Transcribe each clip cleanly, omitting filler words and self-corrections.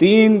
3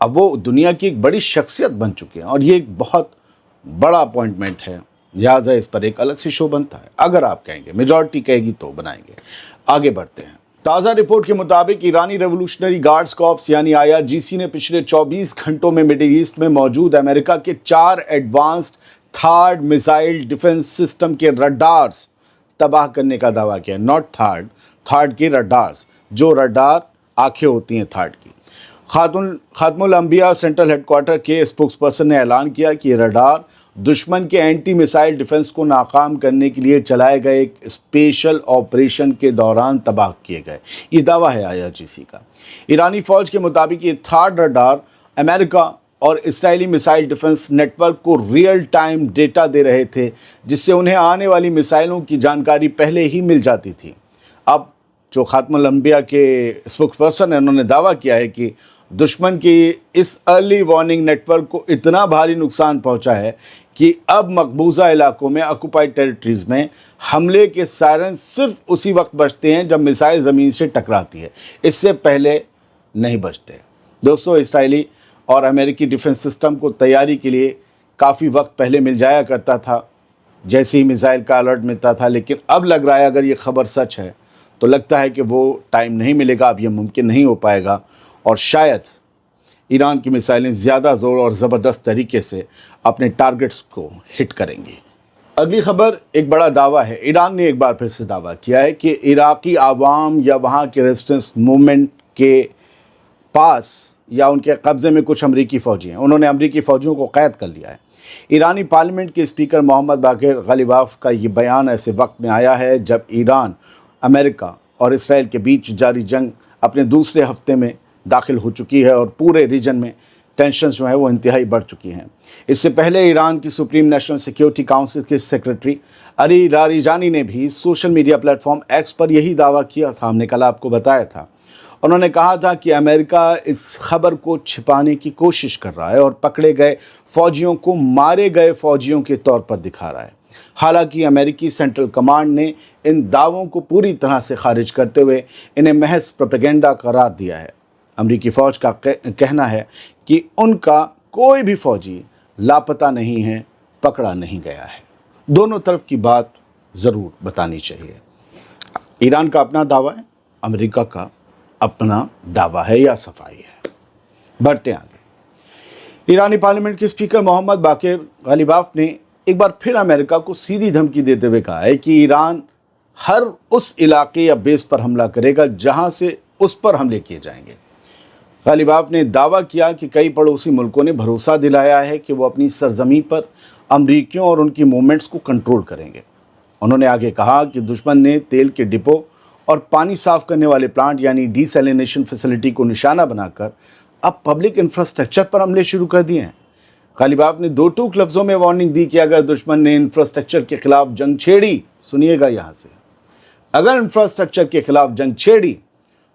اب وہ دنیا کی ایک بڑی شخصیت بن چکے ہیں اور یہ ایک بہت بڑا اپوائنٹمنٹ ہے، لہٰذا اس پر ایک الگ سے شو بنتا ہے۔ اگر آپ کہیں گے، میجورٹی کہے گی تو بنائیں گے۔ آگے بڑھتے ہیں۔ تازہ رپورٹ کے مطابق ایرانی ریولوشنری گارڈز کارپس یعنی IRGC نے پچھلے 24 گھنٹوں میں مڈل ایسٹ میں موجود امریکہ کے 4 advanced third missile defence system کے رڈارز تباہ کرنے کا دعویٰ کیا ہے۔ ناٹ تھارڈ کے رڈارز، جو رڈار آنکھیں ہوتی ہیں تھارڈ کی۔ خاتم الانبیاء سینٹرل ہیڈ کوارٹر کے اسپوکس پرسن نے اعلان کیا کہ یہ رڈار دشمن کے اینٹی میسائل ڈیفنس کو ناکام کرنے کے لیے چلائے گئے ایک اسپیشل آپریشن کے دوران تباہ کیے گئے۔ یہ دعویٰ ہے IRGC کا۔ ایرانی فوج کے مطابق یہ تھارڈ رڈار امریکہ اور اسرائیلی میسائل ڈیفنس نیٹ ورک کو ریئل ٹائم ڈیٹا دے رہے تھے، جس سے انہیں آنے والی میسائلوں کی جانکاری پہلے ہی مل جاتی تھی۔ اب جو خاتم الانبیاء کے اسپوکس پرسن ہیں، انہوں نے دعویٰ کیا ہے کہ دشمن کی اس ارلی وارننگ نیٹ ورک کو اتنا بھاری نقصان پہنچا ہے کہ اب مقبوضہ علاقوں میں آکوپائڈ ٹیریٹریز میں حملے کے سائرن صرف اسی وقت بجتے ہیں جب میسائل زمین سے ٹکراتی ہے، اس سے پہلے نہیں بجتے۔ دوستو، اسرائیلی اور امریکی ڈیفنس سسٹم کو تیاری کے لیے کافی وقت پہلے مل جایا کرتا تھا جیسے ہی میزائل کا الرٹ ملتا تھا، لیکن اب لگ رہا ہے اگر یہ خبر سچ ہے تو لگتا ہے کہ وہ ٹائم نہیں ملے گا، اب یہ ممکن نہیں ہو پائے گا اور شاید ایران کی میسائلیں زیادہ زور اور زبردست طریقے سے اپنے ٹارگٹس کو ہٹ کریں گی۔ اگلی خبر ایک بڑا دعویٰ ہے۔ ایران نے ایک بار پھر سے دعویٰ کیا ہے کہ عراقی عوام یا وہاں کے ریزسٹنس موومنٹ کے پاس یا ان کے قبضے میں کچھ امریکی فوجی ہیں۔ انہوں نے امریکی فوجیوں کو قید کر لیا ہے۔ ایرانی پارلیمنٹ کے اسپیکر محمد باقر غالیباف کا یہ بیان ایسے وقت میں آیا ہے جب ایران، امریکہ اور اسرائیل کے بیچ جاری جنگ اپنے دوسرے ہفتے میں داخل ہو چکی ہے اور پورے ریجن میں ٹینشنز جو ہیں وہ انتہائی بڑھ چکی ہیں۔ اس سے پہلے ایران کی سپریم نیشنل سیکیورٹی کاؤنسل کے سیکریٹری علی لاریجانی نے بھی social media platform X پر یہی دعویٰ کیا تھا، ہم نے کل آپ کو بتایا تھا۔ انہوں نے کہا تھا کہ امریکہ اس خبر کو چھپانے کی کوشش کر رہا ہے اور پکڑے گئے فوجیوں کو مارے گئے فوجیوں کے طور پر دکھا رہا ہے۔ حالانکہ امریکی سینٹرل کمانڈ نے ان دعووں کو پوری طرح سے خارج کرتے ہوئے انہیں محض پروپیگنڈا قرار دیا ہے۔ امریکی فوج کا کہنا ہے کہ ان کا کوئی بھی فوجی لاپتہ نہیں ہے، پکڑا نہیں گیا ہے۔ دونوں طرف کی بات ضرور بتانی چاہیے۔ ایران کا اپنا دعویٰ ہے، امریکہ کا اپنا دعویٰ ہے یا صفائی ہے۔ بڑھتے آگے۔ ایرانی پارلیمنٹ کے اسپیکر محمد باقر غالیباف نے ایک بار پھر امریکہ کو سیدھی دھمکی دیتے ہوئے کہا ہے کہ ایران ہر اس علاقے یا بیس پر حملہ کرے گا جہاں سے اس پر حملے کیے جائیں گے۔ غالیباف نے دعویٰ کیا کہ کئی پڑوسی ملکوں نے بھروسہ دلایا ہے کہ وہ اپنی سرزمین پر امریکیوں اور ان کی موومنٹس کو کنٹرول کریں گے۔ انہوں نے آگے کہا کہ دشمن نے تیل کے ڈپو اور پانی صاف کرنے والے پلانٹ یعنی ڈی سیلینیشن فیسلٹی کو نشانہ بنا کر اب پبلک انفراسٹرکچر پر حملے شروع کر دیے ہیں۔ غالیباف نے دو ٹوک لفظوں میں وارننگ دی کہ اگر دشمن نے انفراسٹرکچر کے خلاف جنگ چھیڑی، سنیے گا یہاں سے، اگر انفراسٹرکچر کے خلاف جنگ چھیڑی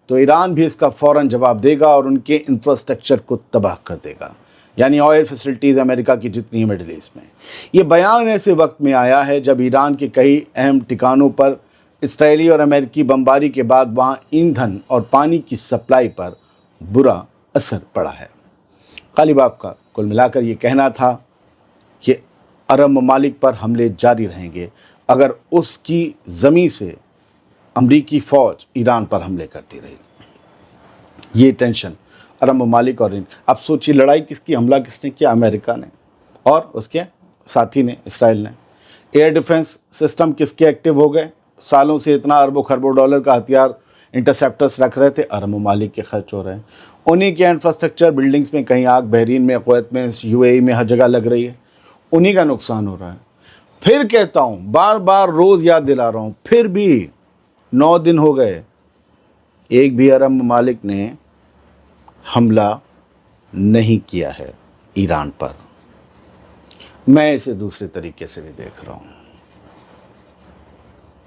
تو ایران بھی اس کا فوراً جواب دے گا اور ان کے انفراسٹرکچر کو تباہ کر دے گا، یعنی آئل فیسلٹیز امریکہ کی جتنی ہیں مڈل ایسٹ میں۔ یہ بیان ایسے وقت میں آیا ہے جب ایران کے کئی اہم ٹھکانوں پر اسرائیلی اور امریکی بمباری کے بعد وہاں ایندھن اور پانی کی سپلائی پر برا اثر پڑا ہے۔ غالیباف کا کل ملا کر یہ کہنا تھا کہ عرب ممالک پر حملے جاری رہیں گے اگر اس کی زمین سے امریکی فوج ایران پر حملے کرتی رہی۔ یہ ٹینشن عرب ممالک اور اب سوچیے لڑائی کس کی، حملہ کس نے کیا؟ امریکہ نے اور اس کے ساتھی نے، اسرائیل نے۔ ایئر ڈیفنس سسٹم کس کے ایکٹیو ہو گئے؟ سالوں سے اتنا اربوں خربوں ڈالر کا ہتھیار انٹرسیپٹرز رکھ رہے تھے، عرب ممالک کے خرچ ہو رہے ہیں۔ انہی کے انفراسٹرکچر بلڈنگز میں کہیں آگ، بحرین میں، کویت میں، UAE میں ہر جگہ لگ رہی ہے، انہی کا نقصان ہو رہا ہے۔ پھر کہتا ہوں، بار بار روز یاد دلا رہا ہوں، پھر بھی 9 دن ہو گئے، ایک بھی عرب ممالک نے حملہ نہیں کیا ہے ایران پر۔ میں اسے دوسرے طریقے سے بھی دیکھ رہا ہوں۔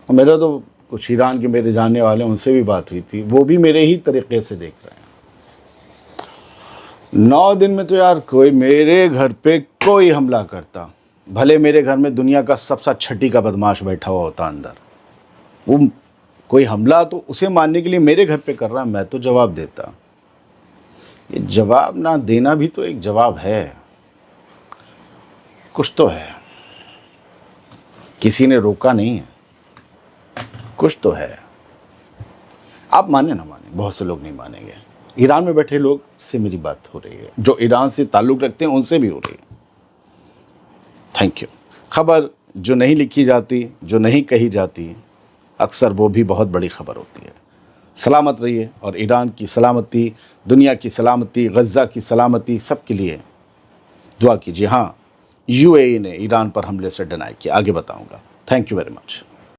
میرا تو کچھ ایران کے میرے جاننے والے ان سے بھی بات ہوئی تھی، وہ بھی میرے ہی طریقے سے دیکھ رہے ہیں۔ 9 دن میں تو یار کوئی میرے گھر پہ کوئی حملہ کرتا، بھلے میرے گھر میں دنیا کا سب سے چھٹی کا بدماش بیٹھا ہوا ہوتا اندر، وہ کوئی حملہ تو اسے مارنے کے لیے میرے گھر پہ کر رہا ہے، میں تو جواب دیتا۔ یہ جواب نہ دینا بھی تو ایک جواب ہے، کچھ تو ہے، کسی نے روکا نہیں ہے، کچھ تو ہے۔ آپ مانیں نہ مانیں، بہت سے لوگ نہیں مانیں گے۔ ایران میں بیٹھے لوگ سے میری بات ہو رہی ہے، جو ایران سے تعلق رکھتے ہیں ان سے بھی ہو رہی ہے۔ Thank you. خبر جو نہیں لکھی جاتی، جو نہیں کہی جاتی، اکثر وہ بھی بہت بڑی خبر ہوتی ہے۔ سلامت رہیے، اور ایران کی سلامتی، دنیا کی سلامتی، غزہ کی سلامتی، سب کے لیے دعا کیجیے۔ ہاں، UAE نے ایران پر حملے سے ڈینائی کیا، آگے بتاؤں گا۔ Thank you very much.